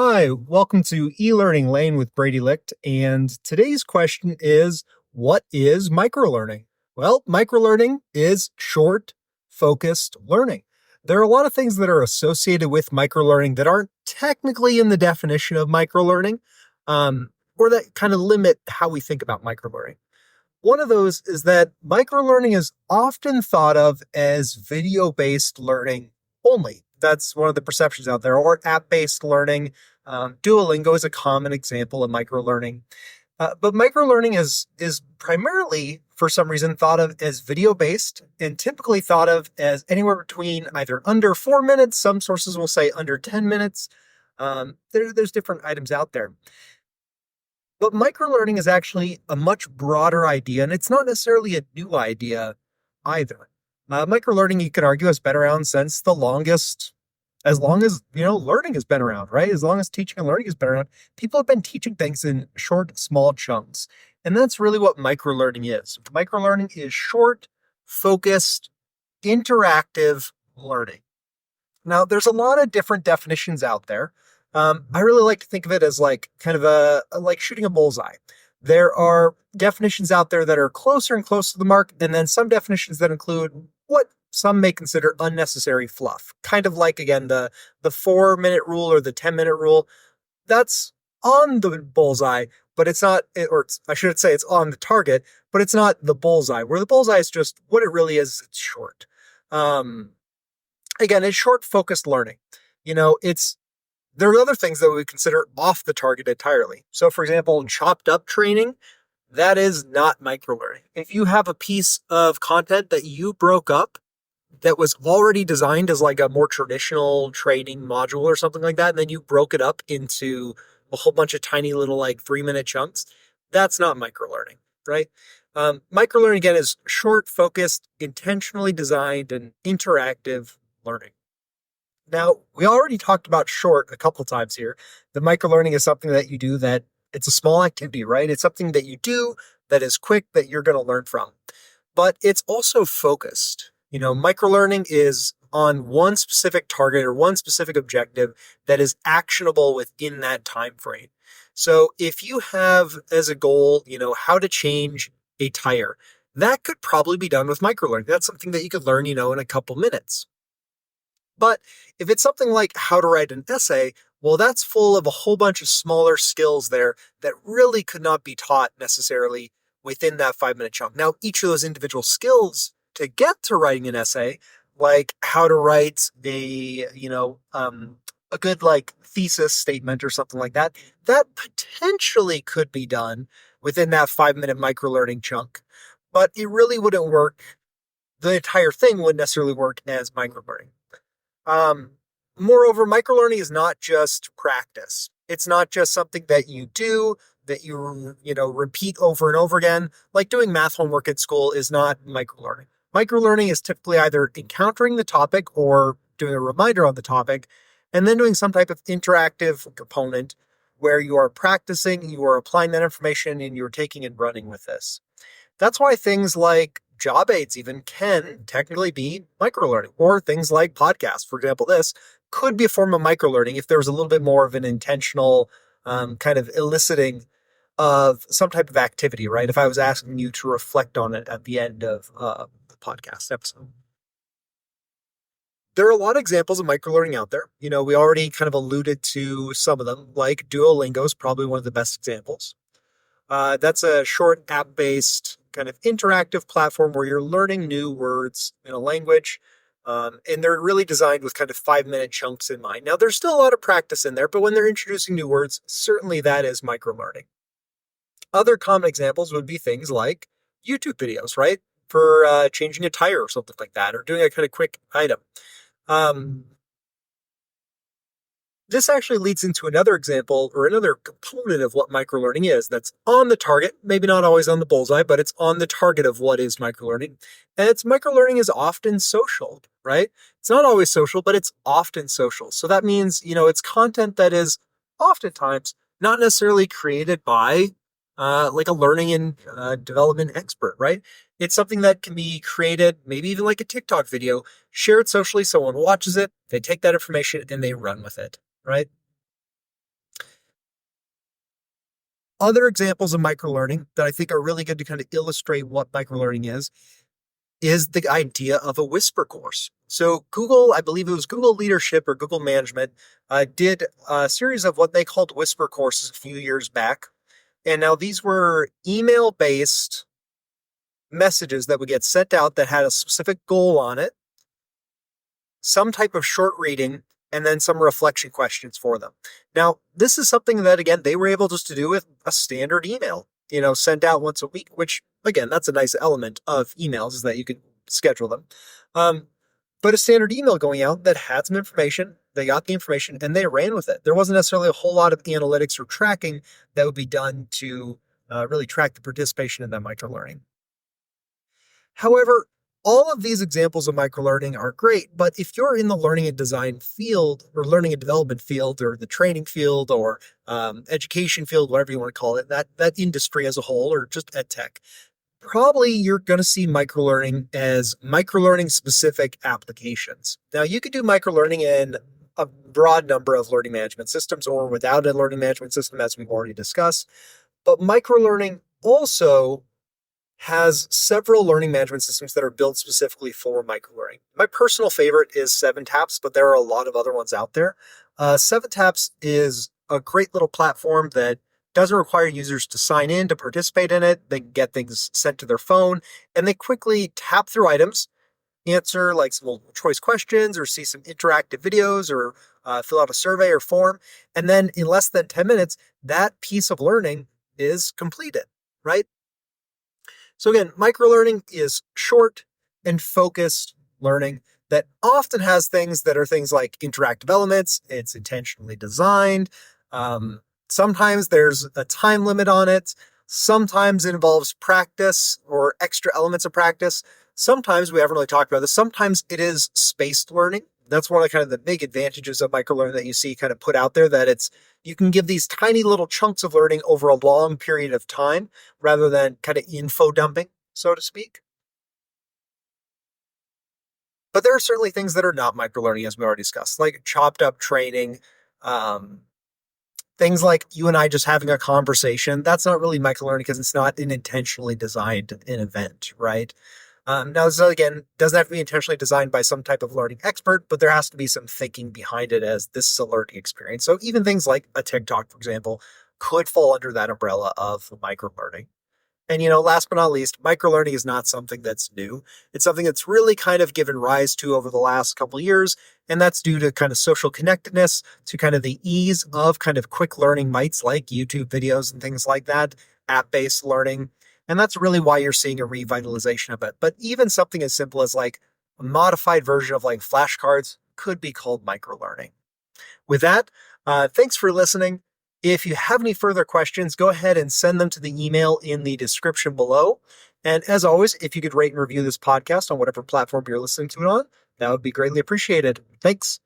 Hi, welcome to e-learning lane with Brady Licht, and today's question is, what is microlearning? Well, microlearning is short, focused learning. There are a lot of things that are associated with microlearning that aren't technically in the definition of microlearning, or that kind of limit how we think about microlearning. One of those is that microlearning is often thought of as video-based learning only. That's one of the perceptions out there, or app-based learning. Duolingo is a common example of microlearning. But microlearning is primarily, for some reason, thought of as video-based and typically thought of as anywhere between either under 4 minutes, some sources will say under 10 minutes. There's different items out there. But microlearning is actually a much broader idea, and it's not necessarily a new idea either. Microlearning, you could argue, has been around since the longest, as long as, learning has been around, right? As long as teaching and learning has been around, people have been teaching things in short, small chunks. And that's really what microlearning is. Microlearning is short, focused, interactive learning. Now, there's a lot of different definitions out there. I really like to think of it as like kind of like shooting a bullseye. There are definitions out there that are closer and closer to the mark, and then some definitions that include what some may consider unnecessary fluff. Kind of like, again, the 4 minute rule or the 10-minute rule. That's on the bullseye, but it's not, I should say it's on the target, but it's not the bullseye. Where the bullseye is just what it really is. It's short. Again, it's short, focused learning. There are other things that we consider off the target entirely. So, for example, chopped up training, that is not microlearning. If you have a piece of content that you broke up that was already designed as like a more traditional training module or something like that, and then you broke it up into a whole bunch of tiny little like 3 minute chunks, that's not microlearning, right? Microlearning, again, is short, focused, intentionally designed, and interactive learning. Now, we already talked about short a couple times here. The microlearning is something that you do that it's a small activity, right? It's something that you do that is quick that you're going to learn from. But it's also focused. Microlearning is on one specific target or one specific objective that is actionable within that time frame. So if you have as a goal, how to change a tire, that could probably be done with microlearning. That's something that you could learn, in a couple minutes. But if it's something like how to write an essay, well, that's full of a whole bunch of smaller skills there that really could not be taught necessarily within that 5 minute chunk. Now, each of those individual skills to get to writing an essay, like how to write a good like thesis statement or something like that, that potentially could be done within that 5 minute microlearning chunk. But it really wouldn't work. The entire thing wouldn't necessarily work as microlearning. Moreover, microlearning is not just practice. It's not just something that you do, that you repeat over and over again. Like doing math homework at school is not microlearning. Microlearning is typically either encountering the topic or doing a reminder on the topic, and then doing some type of interactive component where you are practicing, you are applying that information, and you're taking and running with this. That's why things like job aids even can technically be microlearning, or things like podcasts. For example, this could be a form of microlearning if there was a little bit more of an intentional kind of eliciting of some type of activity, right? If I was asking you to reflect on it at the end of the podcast episode. There are a lot of examples of microlearning out there. We already kind of alluded to some of them, like Duolingo is probably one of the best examples. That's a short app-based kind of interactive platform where you're learning new words in a language. And they're really designed with kind of 5 minute chunks in mind. Now, there's still a lot of practice in there, but when they're introducing new words, certainly that is microlearning. Other common examples would be things like YouTube videos, right? For changing a tire or something like that, or doing a kind of quick item. This actually leads into another example or another component of what microlearning is that's on the target, maybe not always on the bullseye, but it's on the target of what is microlearning. And microlearning is often social, right? It's not always social, but it's often social. So that means, it's content that is oftentimes not necessarily created by like a learning and development expert, right? It's something that can be created, maybe even like a TikTok video, shared socially. Someone watches it, they take that information and they run with it. Right? Other examples of microlearning that I think are really good to kind of illustrate what microlearning is the idea of a whisper course. So Google, I believe it was Google Leadership or Google Management, did a series of what they called whisper courses a few years back. And now these were email-based messages that would get sent out that had a specific goal on it, some type of short reading, and then some reflection questions for them. Now, this is something that, again, they were able just to do with a standard email, sent out once a week, which, again, that's a nice element of emails is that you can schedule them. But a standard email going out that had some information, they got the information and they ran with it. There wasn't necessarily a whole lot of analytics or tracking that would be done to really track the participation in that microlearning. However, all of these examples of microlearning are great, but if you're in the learning and design field or learning and development field or the training field or education field, whatever you want to call it, that industry as a whole or just ed tech, probably you're going to see microlearning as microlearning specific applications. Now, you could do microlearning in a broad number of learning management systems or without a learning management system, as we've already discussed. But microlearning also has several learning management systems that are built specifically for microlearning. My personal favorite is 7TAPS, but there are a lot of other ones out there. 7TAPS is a great little platform that doesn't require users to sign in to participate in it. They get things sent to their phone, and they quickly tap through items, answer like some multiple choice questions, or see some interactive videos, or fill out a survey or form. And then in less than 10 minutes, that piece of learning is completed, right? So again, microlearning is short and focused learning that often has things that are things like interactive elements. It's intentionally designed. Sometimes there's a time limit on it. Sometimes it involves practice or extra elements of practice. Sometimes we haven't really talked about this. Sometimes it is spaced learning. That's one of the kind of the big advantages of microlearning that you see kind of put out there, that you can give these tiny little chunks of learning over a long period of time rather than kind of info dumping, so to speak. But there are certainly things that are not microlearning, as we already discussed, like chopped up training, things like you and I just having a conversation. That's not really microlearning because it's not an intentionally designed an event, right? Now, so again, doesn't have to be intentionally designed by some type of learning expert, but there has to be some thinking behind it as this is a learning experience. So even things like a TikTok, for example, could fall under that umbrella of microlearning. And, last but not least, microlearning is not something that's new. It's something that's really kind of given rise to over the last couple of years. And that's due to kind of social connectedness, to kind of the ease of kind of quick learning mites like YouTube videos and things like that, app-based learning. And that's really why you're seeing a revitalization of it. But even something as simple as like a modified version of like flashcards could be called microlearning. With that, thanks for listening. If you have any further questions, go ahead and send them to the email in the description below. And as always, if you could rate and review this podcast on whatever platform you're listening to it on, that would be greatly appreciated. Thanks.